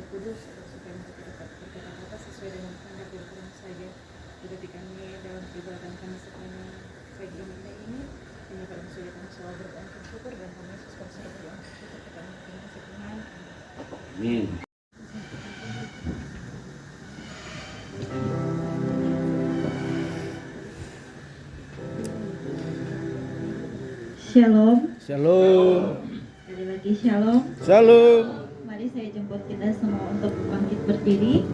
Kudus, supaya mereka dapat berkata-kata sesuai dengan kehendak dan firman saja. Berarti kami dalam peribadatan kami sepanjang pagi ini hanya pada saja kami selalu berdoa syukur dan kami Yesus Kristus berdoa syukur kepada Tuhan. Amin. Shalom. Shalom. Sekali lagi shalom. Shalom. Mari saya jemput kita semua untuk bangkit berdiri.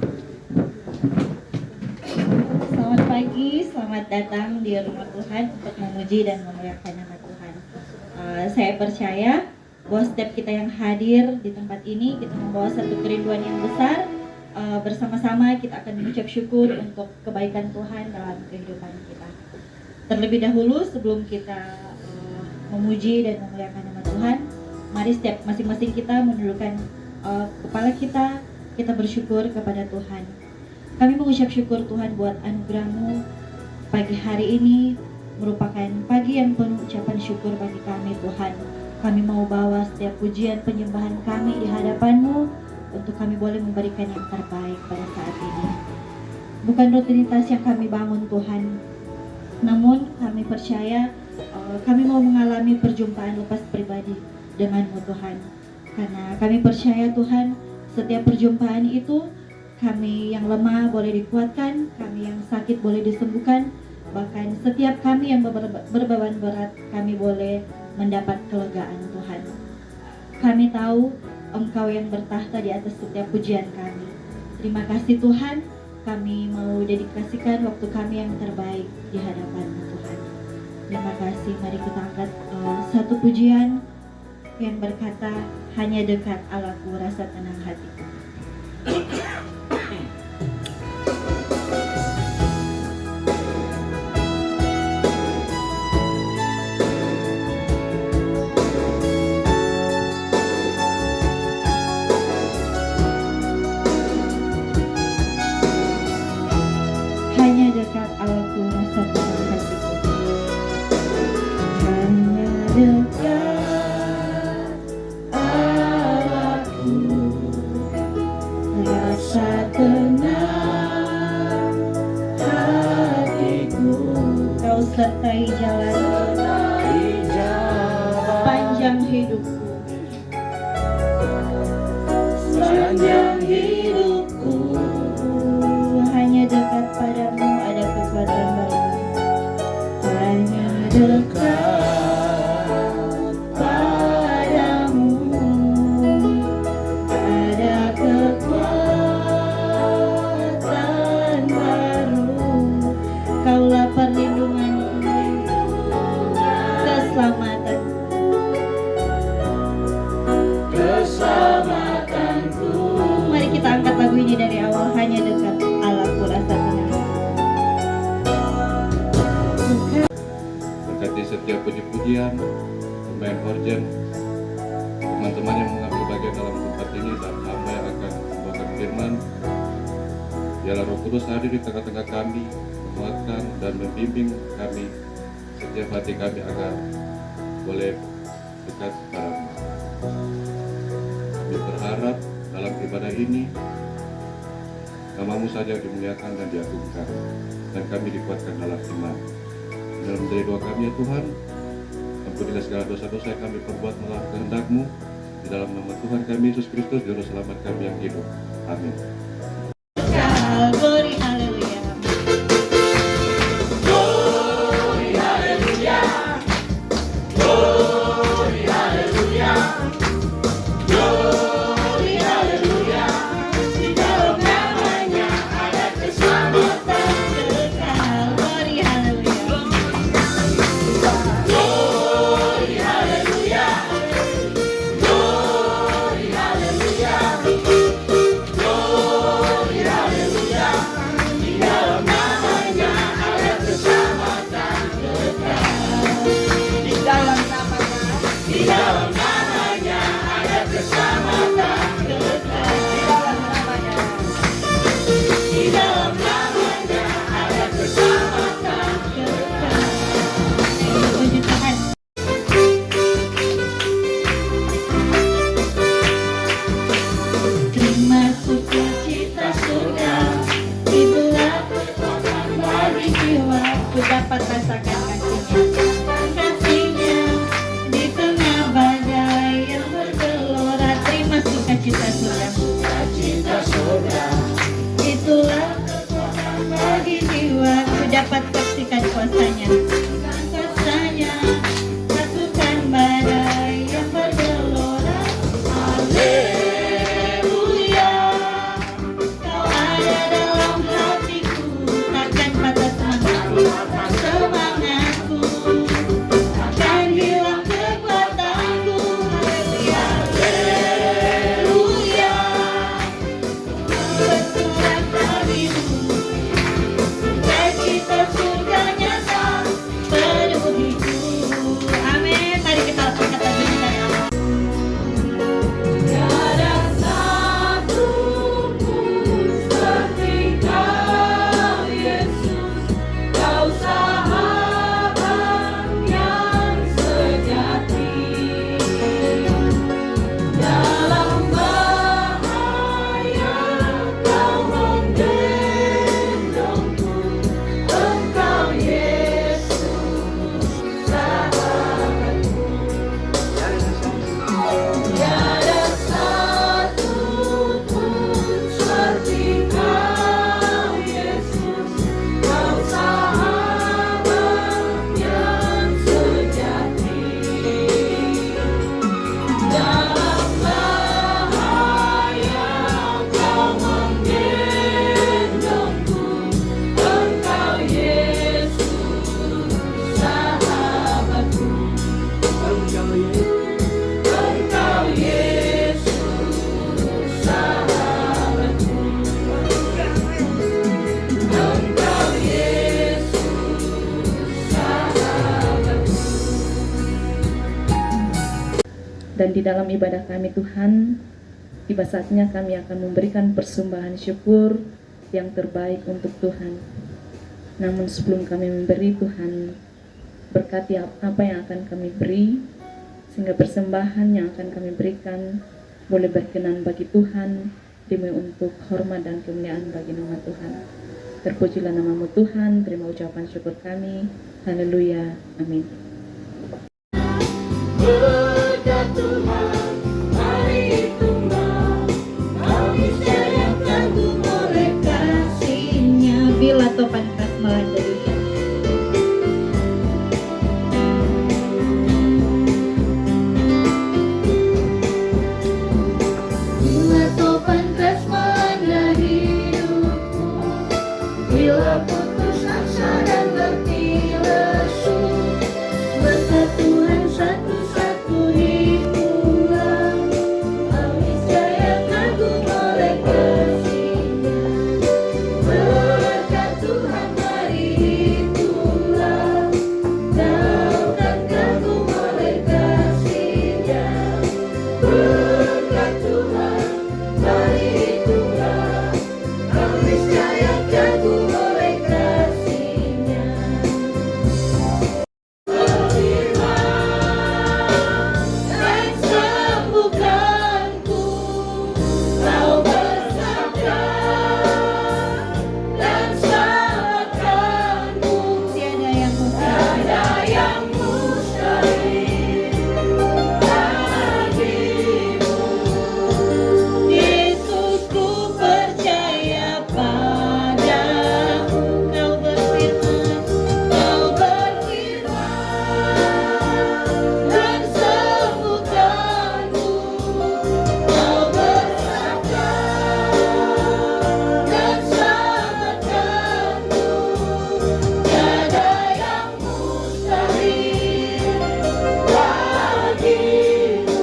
Selamat pagi, selamat datang di rumah Tuhan untuk memuji dan memuliakan nama Tuhan. Saya percaya bahwa setiap kita yang hadir di tempat ini, kita membawa satu kerinduan yang besar. Bersama-sama kita akan mengucap syukur untuk kebaikan Tuhan dalam kehidupan kita. Terlebih dahulu sebelum kita memuji dan memuliakan nama Tuhan, mari setiap masing-masing kita menundukkan kepala kita bersyukur kepada Tuhan. Kami mengucap syukur Tuhan buat anugerah-Mu. Pagi hari ini merupakan pagi yang penuh ucapan syukur bagi kami Tuhan. Kami mau bawa setiap pujian penyembahan kami di hadapan-Mu untuk kami boleh memberikan yang terbaik pada saat ini. Bukan rutinitas yang kami bangun Tuhan, namun kami percaya kami mau mengalami perjumpaan lepas pribadi dengan-Mu Tuhan. Karena kami percaya Tuhan, setiap perjumpaan itu kami yang lemah boleh dikuatkan, kami yang sakit boleh disembuhkan, bahkan setiap kami yang berbeban berat kami boleh mendapat kelegaan Tuhan. Kami tahu Engkau yang bertahta di atas setiap pujian kami. Terima kasih Tuhan, kami mau dedikasikan waktu kami yang terbaik di hadapan-Mu Tuhan. Terima kasih, mari kita angkat satu pujian yang berkata, hanya dekat Allahku rasa tenang hatiku. Hanya dekat Allahku rasa tenang hatiku. Hanya dekat Allahku rasa tenang hatiku. Kau sertai jalan panjang hidupku. Sepanjang hidupku hanya dekat padamu ada kekuatan baru. Hanya dekat padamu ada kekuatan baru. Kaulah perlindunganku, keselamatanku. Mari kita angkat lagu ini dari awal. Hanya dekat Allahku rasa tenang. Berkati setiap puji-pujian, pemain organ, teman-teman yang mengambil bagian dalam tempat ini, dan hamba yang akan membawakan firman. Biarlah Roh Kudus hadir di tengah-tengah kami, menguatkan dan membimbing kami, setiap hati kami agar boleh dekat kepadamu. Kami berharap dalam ibadah ini Nama-Mu saja dimuliakan dan diagungkan, dan kami dikuatkan dalam iman. Dalam menjadi doa kami ya Tuhan, ampunilah segala dosa-dosa yang kami perbuat melawan kehendak-Mu. Di dalam nama Tuhan kami Yesus Kristus, Juru Selamat kami yang hidup. Amin. Glory, haleluya. Glory, haleluya. Glory, haleluya. Glory, haleluya. Di dalam namanya ada keselamatan kekal. Glory, haleluya. Glory, haleluya. Glory, haleluya. Glory, jiwa ku dapat rasakan kasihnya di tengah badai yang bergelora. Terima sukacita surga, itulah kekuatan bagi jiwa ku dapat saksikan kuasanya satukan badai yang bergelora. Haleluya, kau ada dalam hatiku, takkan patah semangatku, takkan hilang kekuatanku. Haleluya, bersorak bagimu, sukacita surga nyata penuhiku. Amin. Mari kita angkat lagu kita ya. Tiada satu pun seperti Kau Yesus, Kau sahabat yang sejati. Dalam bahaya Kau menggendongku, Engkau Yesus sahabatku. Tiada satu pun seperti Kau Yesus, Kau sahabat yang sejati. Dalam bahaya Kau menggendongku, Engkau Yesus sahabatku. Engkau Yesus sahabatku. Engkau Yesus sahabatku. Dan di dalam ibadah kami Tuhan, tiba saatnya kami akan memberikan persembahan syukur yang terbaik untuk Tuhan. Namun sebelum kami memberi, Tuhan berkati apa yang akan kami beri, sehingga persembahan yang akan kami berikan boleh berkenan bagi Tuhan, demi untuk hormat dan kemuliaan bagi nama Tuhan. Terpujilah nama-Mu Tuhan, terima ucapan syukur kami. Haleluya, amin. Berkat Tuhan, mari tunggal, kami sayang kagum oleh Kasihnya bila topan keras melanda dunia. Bila topan keras melanda hidupku, bila putus asa dan letih lesu, berkat Tuhan satu-satu hiburan, kami sayang kagum oleh kasih-Nya. Berkat Tuhan mari hitunglah, kau kan kagum oleh kasih-Nya. Berkat Tuhan mari hitunglah, kami sayang kagum oleh kasih-Nya. Dan sembuhkanku, Kau bersabda, dan selamatkanku. Tiada yang Tiada yang mustahil bagimu. Yesus, ku percaya padamu. Kau berfirman, Dan sembuhkanku, Kau bersabda, dan selamatkanku. Tiada yang mustahil bagimu.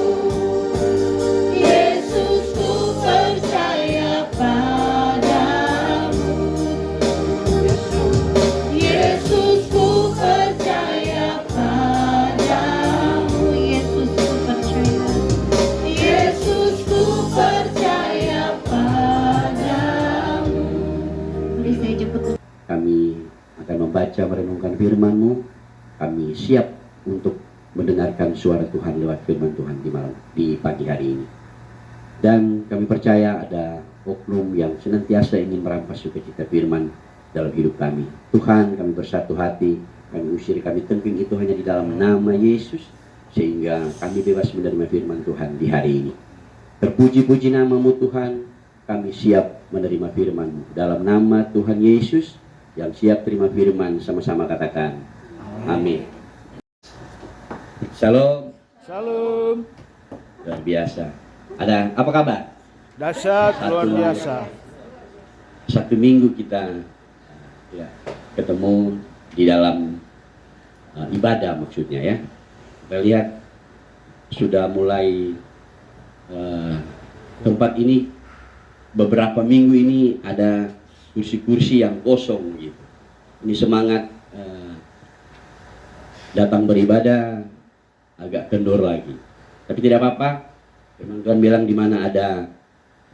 Yesus, ku percaya padamu. Yesus, ku percaya padamu. Yesus, ku percaya. Yesus, ku percaya padamu. Mari saya jemput. Kami akan membaca merenungkan firman-Mu. Kami siap untuk mendengarkan suara Tuhan lewat firman Tuhan di pagi hari ini. Dan kami percaya ada oknum yang senantiasa ingin merampas sukacita firman, dalam hidup kami. Tuhan, kami bersatu hati, kami usir, kami tengking itu hanya di dalam nama Yesus, sehingga kami bebas menerima firman Tuhan di hari ini. Terpuji-puji namamu Tuhan, kami siap menerima firman-Mu. Dalam nama Tuhan Yesus, yang siap terima firman, sama-sama katakan, amin. Shalom. Salam. Luar biasa. Ada apa kabar? Dahsyat luar biasa. Satu minggu kita ya, ketemu di dalam ibadah maksudnya ya. Kita lihat sudah mulai tempat ini beberapa minggu ini ada kursi-kursi yang kosong gitu. Ini semangat datang beribadah agak kendor lagi. Tapi tidak apa-apa. Firman Tuhan bilang di mana ada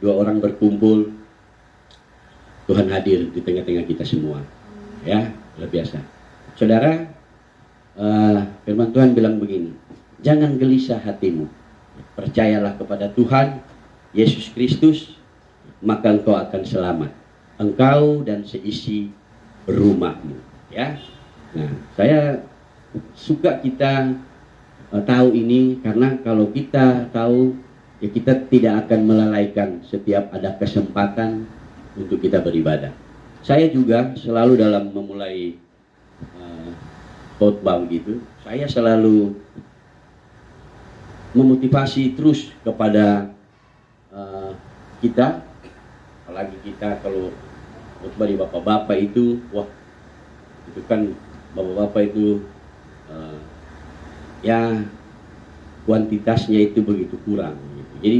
dua orang berkumpul, Tuhan hadir di tengah-tengah kita semua. Ya, luar biasa. Saudara, firman Tuhan bilang begini, jangan gelisah hatimu. Percayalah kepada Tuhan Yesus Kristus, maka engkau akan selamat. Engkau dan seisi rumahmu. Ya. Nah, saya suka kita tahu ini, karena kalau kita tahu, ya kita tidak akan melalaikan setiap ada kesempatan untuk kita beribadah. Saya juga selalu dalam memulai khotbah gitu, saya selalu memotivasi terus kepada kita, apalagi kita kalau khotbah di bapak-bapak itu, wah itu kan bapak-bapak itu ya kuantitasnya itu begitu kurang gitu. Jadi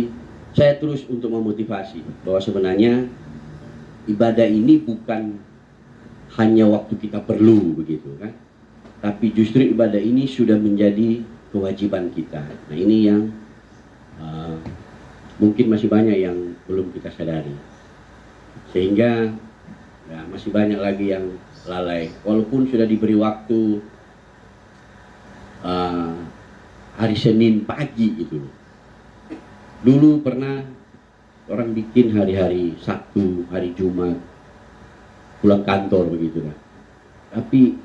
saya terus untuk memotivasi bahwa sebenarnya ibadah ini bukan hanya waktu kita perlu begitu kan, tapi justru ibadah ini sudah menjadi kewajiban kita. Nah ini yang mungkin masih banyak yang belum kita sadari, sehingga ya, masih banyak lagi yang lalai walaupun sudah diberi waktu hari Senin pagi itu. Dulu pernah orang bikin hari-hari Sabtu, hari Jumat, pulang kantor begitu kan. Tapi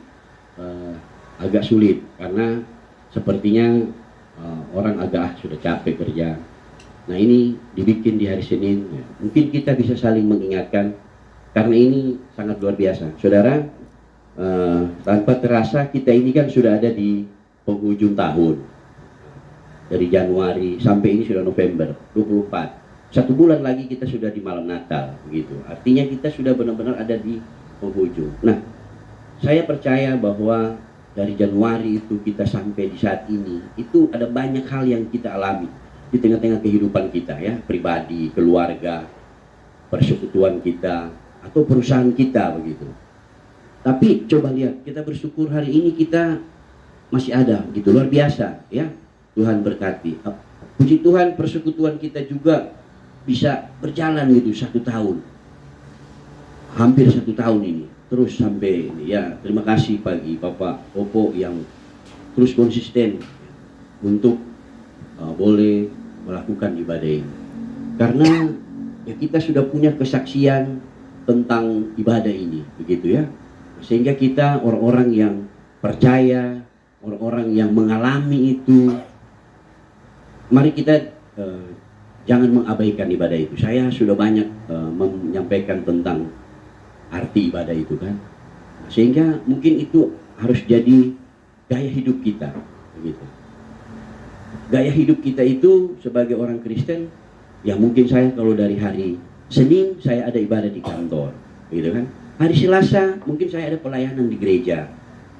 agak sulit karena sepertinya orang agak sudah capek kerja. Nah ini dibikin di hari Senin. Mungkin kita bisa saling mengingatkan karena ini sangat luar biasa. Saudara, tanpa terasa kita ini kan sudah ada di penghujung tahun. Dari Januari sampai ini sudah November 24. 1 bulan lagi kita sudah di malam Natal begitu. Artinya kita sudah benar-benar ada di penghujung. Nah, saya percaya bahwa dari Januari itu kita sampai di saat ini itu ada banyak hal yang kita alami di tengah-tengah kehidupan kita ya, pribadi, keluarga, persekutuan kita atau perusahaan kita begitu. Tapi coba lihat, kita bersyukur hari ini kita masih ada gitu, luar biasa ya. Tuhan berkati. Puji Tuhan, persekutuan kita juga bisa berjalan gitu 1 tahun, hampir 1 tahun ini terus sampai ini ya. Terima kasih bagi Bapak Opo yang terus konsisten untuk boleh melakukan ibadah ini, karena ya kita sudah punya kesaksian tentang ibadah ini begitu ya, sehingga kita orang-orang yang percaya, orang-orang yang mengalami itu, mari kita jangan mengabaikan ibadah itu. Saya sudah banyak menyampaikan tentang arti ibadah itu kan, sehingga mungkin itu harus jadi gaya hidup kita begitu. Gaya hidup kita itu sebagai orang Kristen, ya mungkin saya kalau dari hari Senin saya ada ibadah di kantor begitu kan, hari Selasa mungkin saya ada pelayanan di gereja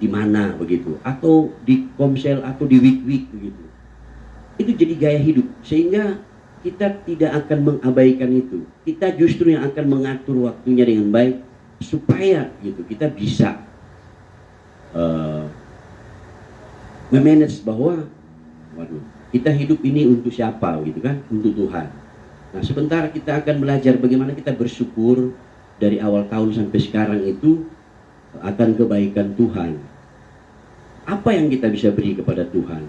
di mana begitu, atau di komsel atau di week begitu. Itu jadi gaya hidup, sehingga kita tidak akan mengabaikan itu. Kita justru yang akan mengatur waktunya dengan baik supaya gitu kita bisa memanage bahwa kita hidup ini untuk siapa gitu kan, untuk Tuhan. Nah sebentar kita akan belajar bagaimana kita bersyukur dari awal tahun sampai sekarang itu akan kebaikan Tuhan. Apa yang kita bisa beri kepada Tuhan?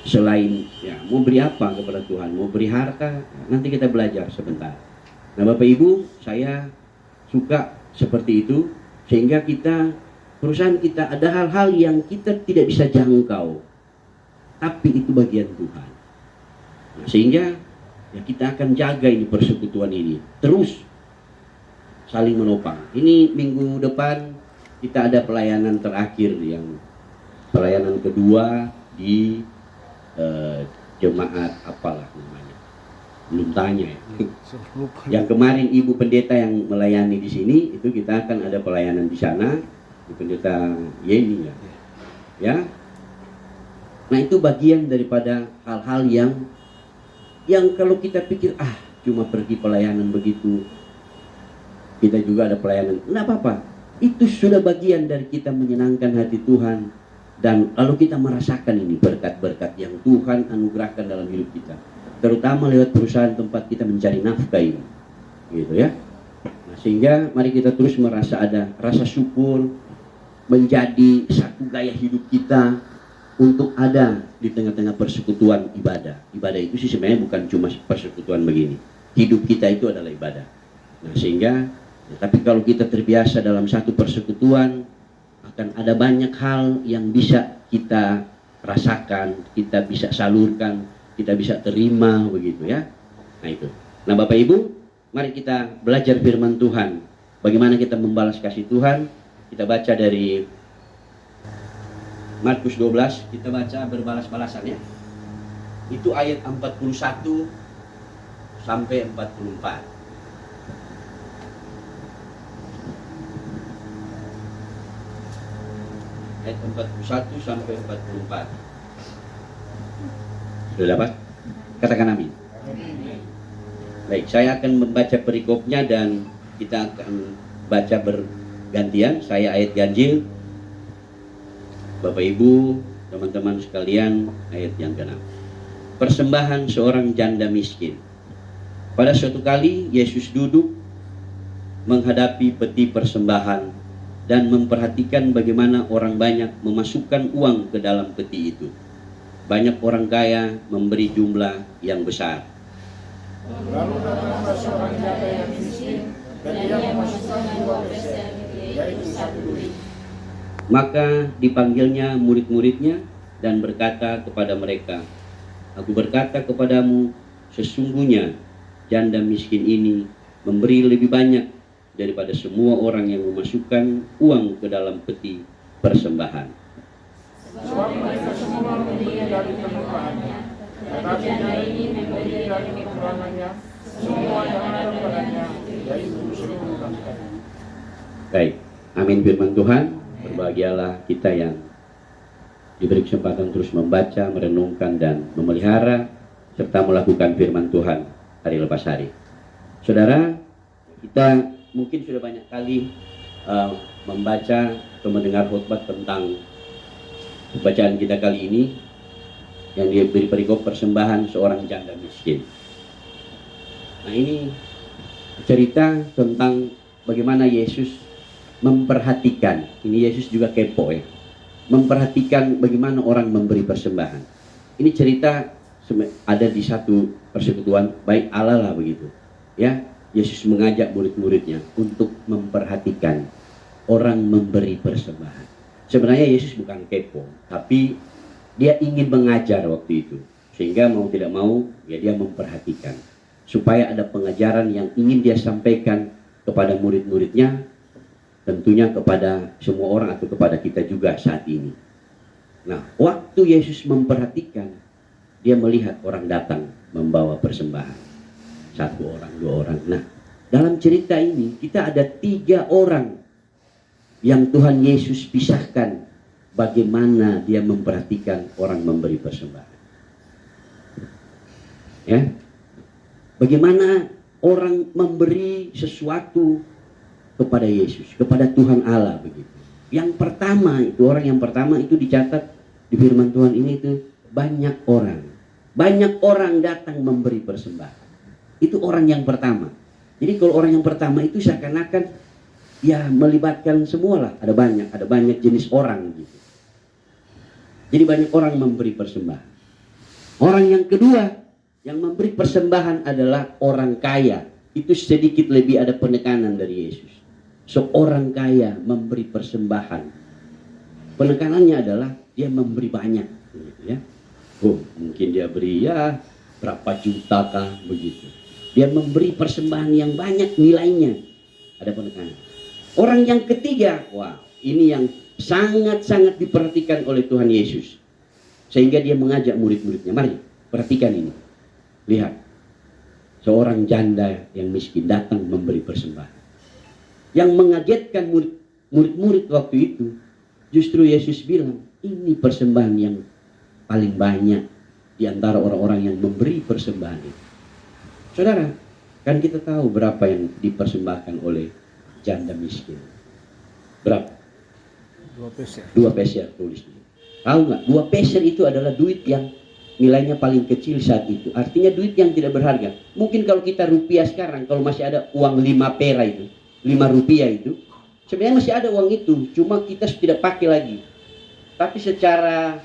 Selain ya mau beri apa kepada Tuhan, mau beri harta, nanti kita belajar sebentar. Nah Bapak Ibu, saya suka seperti itu, sehingga perusahaan kita ada hal-hal yang kita tidak bisa jangkau, tapi itu bagian Tuhan. Nah, sehingga ya kita akan jaga ini persekutuan ini terus saling menopang. Ini minggu depan kita ada pelayanan terakhir, yang pelayanan kedua di jemaat apalah namanya, belum tanya ya. Yang kemarin ibu pendeta yang melayani di sini, itu kita akan ada pelayanan di sana, di pendeta Yeni ya. Nah, itu bagian daripada hal-hal yang kalau kita pikir cuma pergi pelayanan begitu, kita juga ada pelayanan, nggak apa-apa. Itu sudah bagian dari kita menyenangkan hati Tuhan. Dan lalu kita merasakan ini berkat-berkat yang Tuhan anugerahkan dalam hidup kita, terutama lewat perusahaan tempat kita mencari nafkah ini, gitu ya. Nah, sehingga mari kita terus merasa ada rasa syukur, menjadi satu gaya hidup kita untuk ada di tengah-tengah persekutuan ibadah. Ibadah itu sih sebenarnya bukan cuma persekutuan begini, hidup kita itu adalah ibadah. Nah, sehingga tapi kalau kita terbiasa dalam satu persekutuan, akan ada banyak hal yang bisa kita rasakan, kita bisa salurkan, kita bisa terima begitu ya. Nah itu. Nah Bapak Ibu, mari kita belajar firman Tuhan. Bagaimana kita membalas kasih Tuhan? Kita baca dari Markus 12, kita baca berbalas-balasan ya. Itu ayat 41 sampai 44. Ayat 41 sampai 44. Sudah dapat? Katakan amin. Baik, saya akan membaca perikopnya dan kita akan baca bergantian. Saya ayat ganjil, Bapak Ibu, teman-teman sekalian, ayat yang ke-6. Persembahan seorang janda miskin. Pada suatu kali Yesus duduk menghadapi peti persembahan dan memperhatikan bagaimana orang banyak memasukkan uang ke dalam peti itu. Banyak orang kaya memberi jumlah yang besar. Lalu datanglah seorang janda yang miskin, dan ia memasukkan 2 peser, yaitu 1 duit. Maka dipanggilnya murid-muridnya dan berkata kepada mereka, Aku berkata kepadamu, sesungguhnya janda miskin ini memberi lebih banyak daripada semua orang yang memasukkan uang ke dalam peti persembahan. Sebab mereka semua memberi dari perluannya, tetapi janda ini memberi dari kekurangannya, semua yang ada padanya, yaitu seluruh hartanya. Baik, amin firman Tuhan. Berbahagialah kita yang diberi kesempatan terus membaca, merenungkan, dan memelihara serta melakukan firman Tuhan hari lepas hari. Saudara, kita mungkin sudah banyak kali membaca atau mendengar khotbah tentang bacaan kita kali ini yang diberi perikop persembahan seorang janda miskin. Nah, ini cerita tentang bagaimana Yesus memperhatikan. Ini Yesus juga kepo ya, memperhatikan bagaimana orang memberi persembahan. Ini cerita ada di satu persekutuan baik Allah lah begitu ya. Yesus mengajak murid-muridnya untuk memperhatikan orang memberi persembahan. Sebenarnya Yesus bukan kepo, tapi dia ingin mengajar waktu itu. Sehingga mau tidak mau, ya dia memperhatikan. Supaya ada pengajaran yang ingin dia sampaikan kepada murid-muridnya, tentunya kepada semua orang atau kepada kita juga saat ini. Nah, waktu Yesus memperhatikan, dia melihat orang datang membawa persembahan. 1 orang, 2 orang. Nah, dalam cerita ini kita ada 3 orang yang Tuhan Yesus pisahkan bagaimana dia memperhatikan orang memberi persembahan. Ya, bagaimana orang memberi sesuatu kepada Yesus, kepada Tuhan Allah begitu. Yang pertama itu, orang yang pertama itu dicatat di firman Tuhan ini itu banyak orang datang memberi persembahan. Itu orang yang pertama. Jadi kalau orang yang pertama itu seakan-akan ya melibatkan semua lah. Ada banyak jenis orang gitu. Jadi banyak orang memberi persembahan. Orang yang kedua yang memberi persembahan adalah orang kaya. Itu sedikit lebih ada penekanan dari Yesus. seorang kaya memberi persembahan, penekanannya adalah dia memberi banyak, begitu ya. Oh, mungkin dia beri ya berapa juta kah begitu. Dia memberi persembahan yang banyak nilainya. Ada penekanan. Orang yang ketiga, wah, ini yang sangat-sangat diperhatikan oleh Tuhan Yesus. Sehingga dia mengajak murid-muridnya, mari perhatikan ini. Lihat, seorang janda yang miskin datang memberi persembahan. Yang mengagetkan murid-murid waktu itu, justru Yesus bilang, ini persembahan yang paling banyak di antara orang-orang yang memberi persembahan itu. Saudara, kan kita tahu berapa yang dipersembahkan oleh janda miskin. Berapa? 2 peser. 2 peser tulisnya. Tahu nggak? 2 peser itu adalah duit yang nilainya paling kecil saat itu. Artinya duit yang tidak berharga. Mungkin kalau kita rupiah sekarang, kalau masih ada uang 5 pera itu, 5 rupiah itu, sebenarnya masih ada uang itu, cuma kita tidak pakai lagi. Tapi secara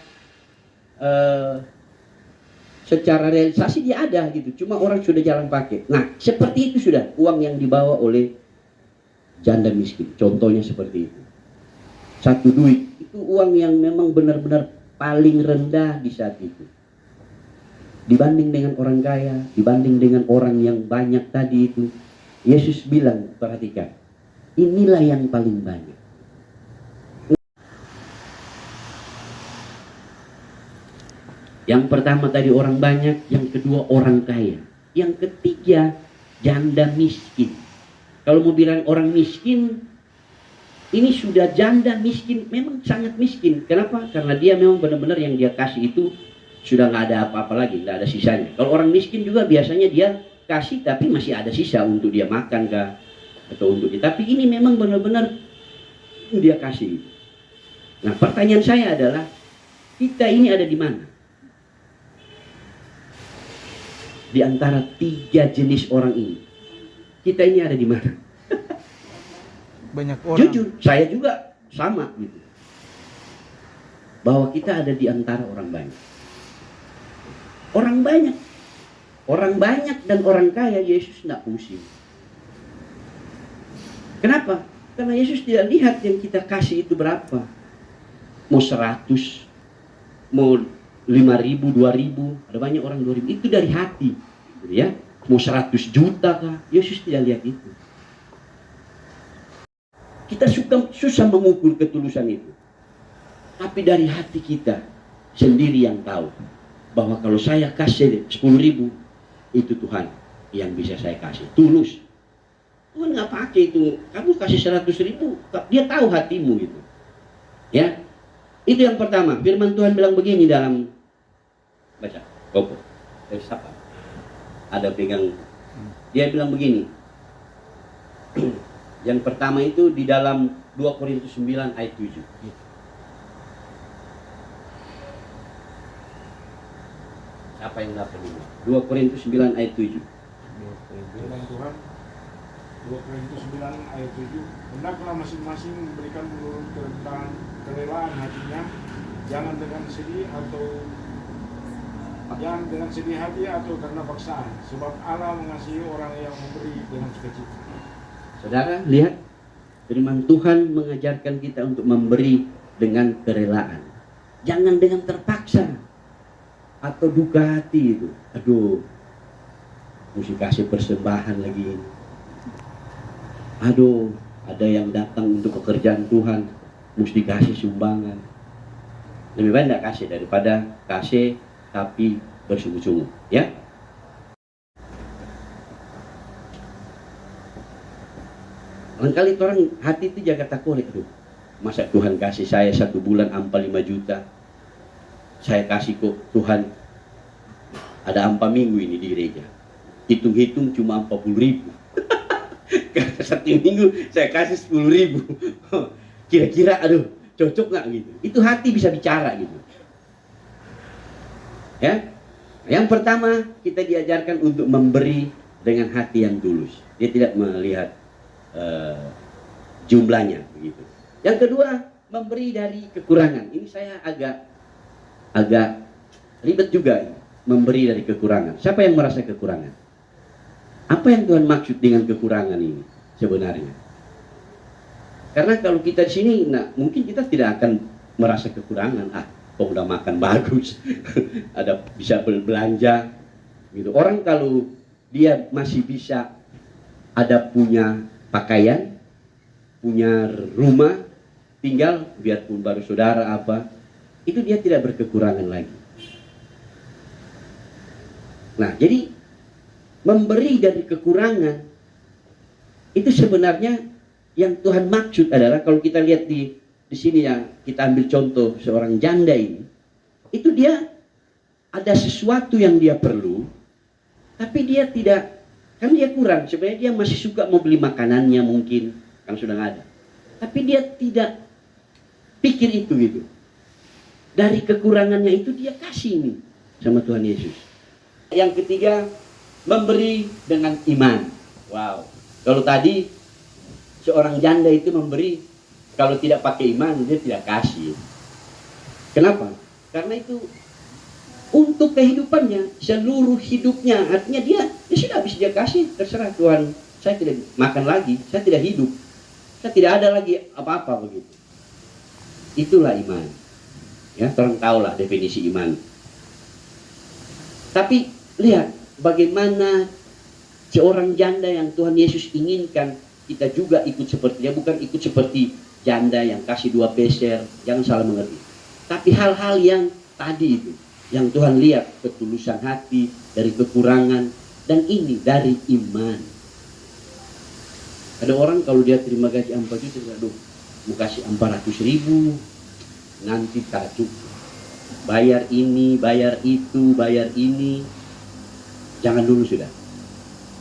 realisasi dia ada gitu, cuma orang sudah jarang pakai. Nah, seperti itu sudah uang yang dibawa oleh janda miskin. Contohnya seperti itu. Satu duit itu uang yang memang benar-benar paling rendah di saat itu. Dibanding dengan orang kaya, dibanding dengan orang yang banyak tadi itu, Yesus bilang, perhatikan, inilah yang paling banyak. Yang pertama tadi orang banyak, yang kedua orang kaya, yang ketiga janda miskin. Kalau mau bilang orang miskin, ini sudah janda miskin, memang sangat miskin. Kenapa? Karena dia memang benar-benar yang dia kasih itu sudah nggak ada apa-apa lagi, nggak ada sisanya. Kalau orang miskin juga biasanya dia kasih tapi masih ada sisa untuk dia makan kah, atau untuk dia. Tapi ini memang benar-benar dia kasih. Nah, pertanyaan saya adalah, kita ini ada di mana? Di antara 3 jenis orang ini, kita ini ada di mana? Banyak orang. Jujur, saya juga sama gitu. Bahwa kita ada di antara orang banyak. Orang banyak. Orang banyak dan orang kaya, Yesus tidak pusing. Kenapa? Karena Yesus tidak lihat yang kita kasih itu berapa. Mau 100, mau 5.000, 2.000, ada banyak orang 2.000, itu dari hati, gitu ya. Mau 100 juta kah? Yesus tidak lihat itu. Kita susah mengukur ketulusan itu. Tapi dari hati kita sendiri yang tahu bahwa kalau saya kasih 10.000, itu Tuhan yang bisa saya kasih. Tulus. Tuhan nggak pakai itu. Kamu kasih 100.000, dia tahu hatimu gitu. Ya, itu yang pertama. Firman Tuhan bilang begini dalam, baca, Koko, dari siapa? Ada pegang. Dia bilang begini. Yang pertama itu di dalam 2 Korintus 9 ayat 7. Siapa yang dapat ini? 2 Korintus 9 ayat 7. Firman Tuhan 2 Korintus 9 ayat 7. Hendaklah masing-masing memberikan menurut kerelaan hatinya, jangan dengan sedih hati atau karena paksaan, sebab Allah mengasihi orang yang memberi dengan sukacita. Saudara, lihat, firman Tuhan mengajarkan kita untuk memberi dengan kerelaan. Jangan dengan terpaksa atau duka hati itu. Aduh, mesti kasih persembahan lagi. Aduh, ada yang datang untuk pekerjaan Tuhan, mesti kasih sumbangan. Lebih baik tidak kasih daripada kasih tapi bersungguh-sungguh, ya. Lengkali orang hati itu jaga takut. Aduh, masa Tuhan kasih saya 1 bulan ampa 5 juta, saya kasih kok Tuhan ada ampa minggu ini di gereja, hitung-hitung cuma 40.000. Karena 1 minggu saya kasih 10.000. Kira-kira aduh cocok nggak gitu? Itu hati bisa bicara gitu. Ya, yang pertama kita diajarkan untuk memberi dengan hati yang tulus. Dia tidak melihat jumlahnya begitu. Yang kedua, memberi dari kekurangan. Ini saya agak ribet juga ini. Memberi dari kekurangan. Siapa yang merasa kekurangan? Apa yang Tuhan maksud dengan kekurangan ini sebenarnya? Karena kalau kita di sini, nah mungkin kita tidak akan merasa kekurangan. Kok udah makan bagus, ada bisa belanja, gitu. Orang kalau dia masih bisa ada punya pakaian, punya rumah, tinggal biarpun baru saudara apa, itu dia tidak berkekurangan lagi. Nah, jadi memberi dari kekurangan itu sebenarnya yang Tuhan maksud adalah, kalau kita lihat di sini yang kita ambil contoh seorang janda ini, itu dia ada sesuatu yang dia perlu, tapi dia tidak, kan dia kurang. Sebenarnya dia masih suka mau beli makanannya mungkin, kan sudah ada. Tapi dia tidak pikir itu gitu. Dari kekurangannya itu dia kasih ini sama Tuhan Yesus. Yang ketiga, memberi dengan iman. Wow. Kalau tadi seorang janda itu memberi, kalau tidak pakai iman dia tidak kasih. Kenapa? Karena itu untuk kehidupannya, seluruh hidupnya. Artinya dia sudah habis dia kasih, terserah Tuhan. Saya tidak makan lagi, saya tidak hidup, saya tidak ada lagi apa-apa begitu. Itulah iman. Ya, orang tahulah definisi iman. Tapi lihat bagaimana seorang janda yang Tuhan Yesus inginkan kita juga ikut seperti dia, bukan ikut seperti janda yang kasih 2 peser, jangan salah mengerti. Tapi hal-hal yang tadi itu, yang Tuhan lihat ketulusan hati dari kekurangan, dan ini dari iman. Ada orang kalau dia terima gaji 4 juta, aduh, mau kasih 400.000, nanti tak cukup. Bayar ini, bayar itu, bayar ini. Jangan dulu sudah.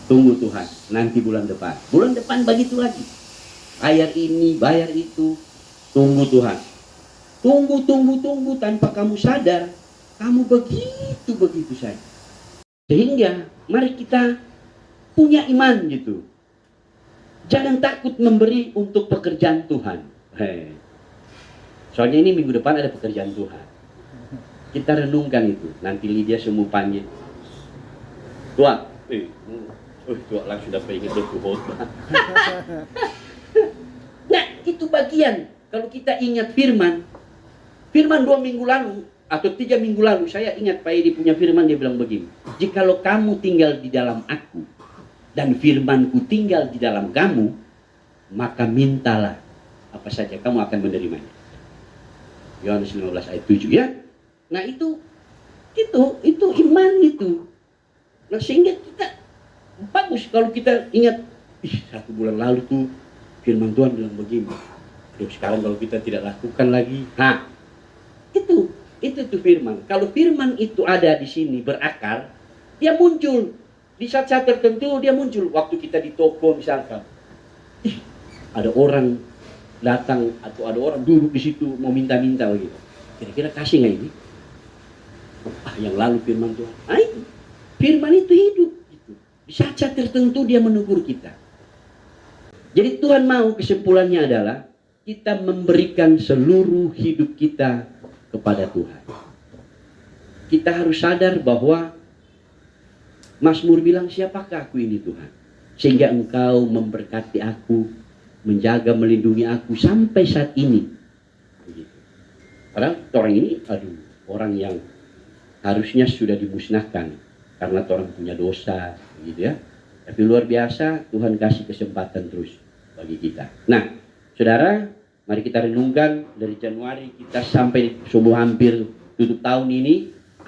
Tunggu Tuhan, nanti bulan depan. Bulan depan begitu lagi. Bayar ini, bayar itu. Tunggu Tuhan. Tunggu tanpa kamu sadar, kamu begitu saja. Sehingga mari kita punya iman gitu. Jangan takut memberi untuk pekerjaan Tuhan. Soalnya ini minggu depan ada pekerjaan Tuhan. Kita renungkan itu. Nanti Lydia semua panggil. Tuhan, Tuhan langsung dapat ingat khotbah. Nah, itu bagian. Kalau kita ingat firman 2 minggu lalu atau 3 minggu lalu, saya ingat Pak Edi punya firman, dia bilang begini. Jikalau kamu tinggal di dalam aku dan firmanku tinggal di dalam kamu, maka mintalah apa saja kamu akan menerimanya. Yohanes 15 ayat 7 ya. Nah itu iman itu. Nah sehingga kita bagus kalau kita ingat, 1 bulan lalu tuh firman Tuhan bilang begini. Terus sekarang kalau kita tidak lakukan lagi, nah itu firman. Kalau firman itu ada di sini berakar, dia muncul di saat-saat tertentu, dia muncul. Waktu kita di toko misalkan, ada orang datang atau ada orang duduk di situ mau minta-minta begitu. Kira-kira kasih nggak ini? Yang lalu firman Tuhan. Itu firman itu hidup. Gitu. Di saat-saat tertentu dia menegur kita. Jadi Tuhan mau kesimpulannya adalah kita memberikan seluruh hidup kita kepada Tuhan. Kita harus sadar bahwa Mazmur bilang, siapakah aku ini Tuhan? Sehingga engkau memberkati aku, menjaga, melindungi aku sampai saat ini. Begitu. Padahal orang ini, orang yang harusnya sudah dimusnahkan. Karena orang punya dosa, gitu ya. Tapi luar biasa, Tuhan kasih kesempatan terus bagi kita. Nah, saudara, mari kita renungkan dari Januari kita sampai hampir tutup tahun ini,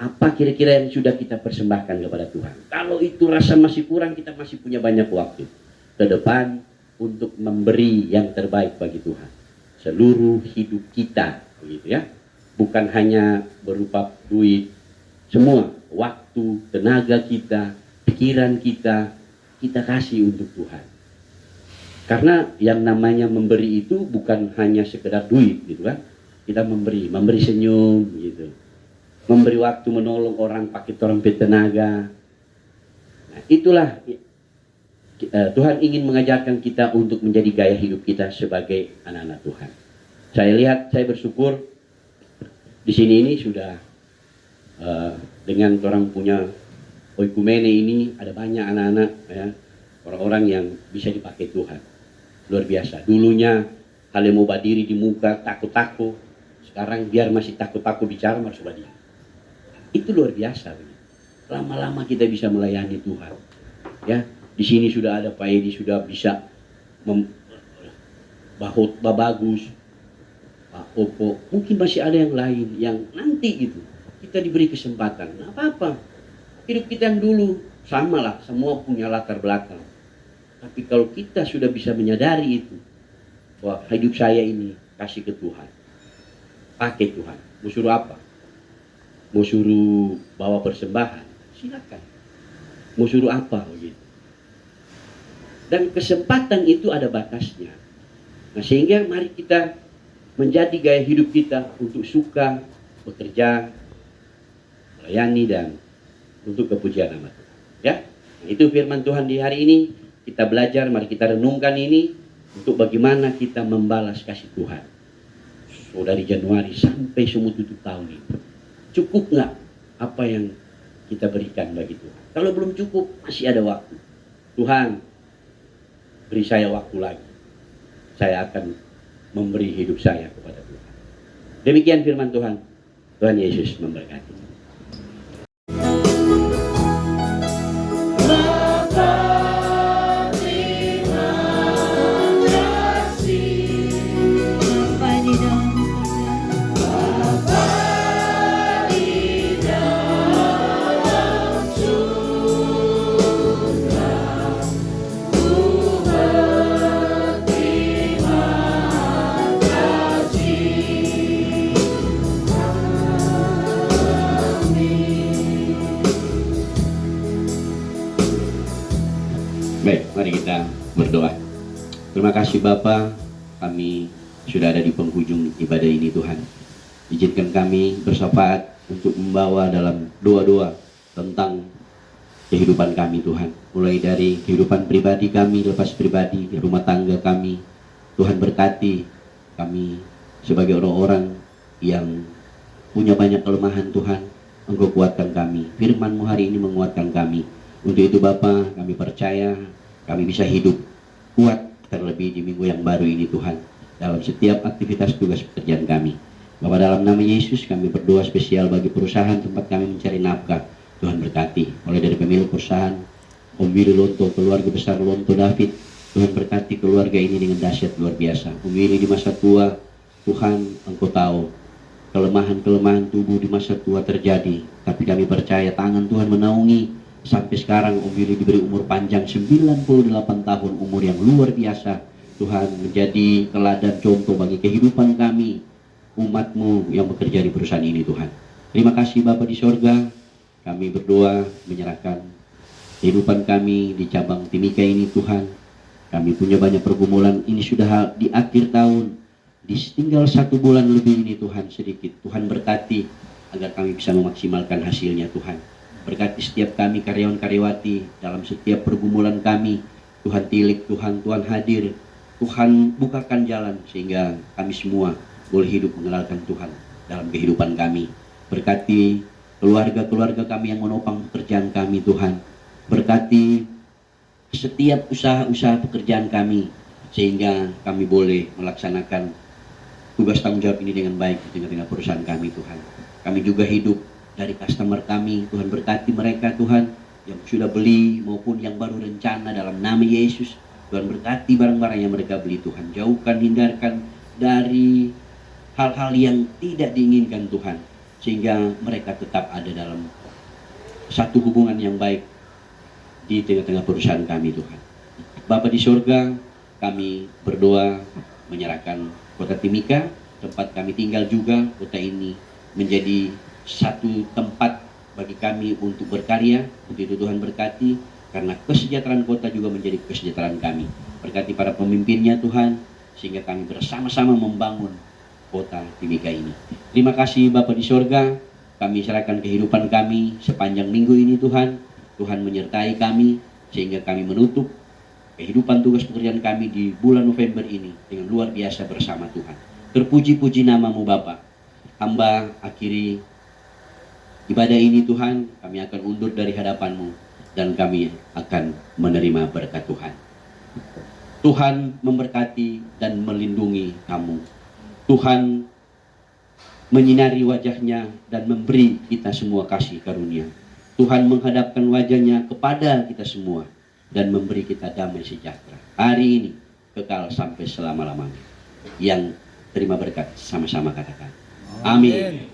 apa kira-kira yang sudah kita persembahkan kepada Tuhan. Kalau itu rasa masih kurang, kita masih punya banyak waktu ke depan untuk memberi yang terbaik bagi Tuhan. Seluruh hidup kita, begitu ya. Bukan hanya berupa duit, semua waktu, tenaga kita, pikiran kita kasih untuk Tuhan. Karena yang namanya memberi itu bukan hanya sekedar duit gitu kan. Kita memberi senyum gitu. Memberi waktu menolong orang, pakai trompet tenaga. Nah, itulah Tuhan ingin mengajarkan kita untuk menjadi gaya hidup kita sebagai anak-anak Tuhan. Saya bersyukur di sini ini sudah dengan orang punya oikumene ini ada banyak anak-anak ya, orang-orang yang bisa dipakai Tuhan. Luar biasa. Dulunya Kalau mau berdiri di muka takut-takut, sekarang biar masih takut-takut bicara harus berdiri. Itu luar biasa. Lama-lama kita bisa melayani Tuhan. Ya, di sini sudah ada Pak Edi, sudah bisa bagus, Pak Opo. Mungkin masih ada yang lain yang nanti itu kita diberi kesempatan. Nah, apa-apa. Hidup kita yang dulu samalah, semua punya latar belakang. Tapi kalau kita sudah bisa menyadari itu, wah, hidup saya ini kasih ke Tuhan, pakai Tuhan. Mau suruh apa? Mau suruh bawa persembahan, silakan. Mau suruh apa begitu. Dan kesempatan itu ada batasnya. Nah, sehingga mari kita menjadi gaya hidup kita untuk suka bekerja, melayani, dan untuk kepujian nama Tuhan. Ya, nah, itu firman Tuhan di hari ini. Kita belajar, mari kita renungkan ini. Untuk bagaimana kita membalas kasih Tuhan. So, dari Januari sampai semua tutup tahun ini. Cukup nggak apa yang kita berikan bagi Tuhan? Kalau belum cukup, masih ada waktu. Tuhan, beri saya waktu lagi. Saya akan memberi hidup saya kepada Tuhan. Demikian firman Tuhan. Tuhan Yesus memberkati. Bapa di dalam surga, Baik, mari kita berdoa. Terima kasih Bapa, kami sudah ada di penghujung ibadah ini Tuhan. Izinkan kami bersyafaat untuk membawa dalam doa-doa tentang kehidupan kami Tuhan. Mulai dari kehidupan pribadi kami, lepas pribadi, rumah tangga kami. Tuhan berkati kami sebagai orang-orang yang punya banyak kelemahan Tuhan. Engkau kuatkan kami. Firman-Mu hari ini menguatkan kami. Untuk itu Bapa, kami percaya kami bisa hidup kuat terlebih di minggu yang baru ini Tuhan. Dalam setiap aktivitas tugas pekerjaan kami. Bapa, dalam nama Yesus kami berdoa spesial bagi perusahaan tempat kami mencari nafkah. Tuhan berkati. Mulai dari pemilik perusahaan, Om Willy Lonto, keluarga besar Lonto David. Tuhan berkati keluarga ini dengan dahsyat luar biasa. Om Willy di masa tua, Tuhan Engkau tahu kelemahan-kelemahan tubuh di masa tua terjadi. Tapi kami percaya tangan Tuhan menaungi. Sampai sekarang Om Willy diberi umur panjang 98 tahun, umur yang luar biasa. Tuhan menjadi teladan contoh bagi kehidupan kami, umat-Mu yang bekerja di perusahaan ini Tuhan. Terima kasih Bapa di sorga. Kami berdoa menyerahkan kehidupan kami di cabang Timika ini Tuhan. Kami punya banyak pergumulan, ini sudah di akhir tahun. Tinggal 1 bulan lebih ini Tuhan sedikit. Tuhan berkati agar kami bisa memaksimalkan hasilnya Tuhan. Berkati setiap kami karyawan-karyawati dalam setiap pergumulan kami. Tuhan tilik, Tuhan hadir. Tuhan bukakan jalan sehingga kami semua boleh hidup mengenalkan Tuhan dalam kehidupan kami. Berkati keluarga-keluarga kami yang menopang pekerjaan kami Tuhan. Berkati setiap usaha-usaha pekerjaan kami sehingga kami boleh melaksanakan tugas tanggung jawab ini dengan baik di tengah-tengah perusahaan kami Tuhan. Kami juga hidup dari customer kami. Tuhan berkati mereka Tuhan yang sudah beli maupun yang baru rencana dalam nama Yesus. Tuhan berkati barang-barang yang mereka beli Tuhan. Jauhkan, hindarkan dari hal-hal yang tidak diinginkan Tuhan. Sehingga mereka tetap ada dalam satu hubungan yang baik di tengah-tengah perusahaan kami Tuhan. Bapa di surga, kami berdoa menyerahkan kota Timika, tempat kami tinggal juga. Kota ini menjadi satu tempat bagi kami untuk berkarya. Untuk itu Tuhan berkati, karena kesejahteraan kota juga menjadi kesejahteraan kami. Berkati para pemimpinnya Tuhan, sehingga kami bersama-sama membangun kota Timika ini. Terima kasih Bapa di sorga. Kami serahkan kehidupan kami sepanjang minggu ini Tuhan. Tuhan menyertai kami sehingga kami menutup kehidupan tugas pekerjaan kami di bulan November ini dengan luar biasa bersama Tuhan. Terpuji-puji nama-Mu Bapa. Hamba akhiri ibadah ini Tuhan, kami akan undur dari hadapan-Mu dan kami akan menerima berkat Tuhan. Tuhan memberkati dan melindungi kamu. Tuhan menyinari wajahnya dan memberi kita semua kasih karunia. Tuhan menghadapkan wajahnya kepada kita semua dan memberi kita damai sejahtera. Hari ini kekal sampai selama-lamanya. Yang terima berkat sama-sama katakan. Amin.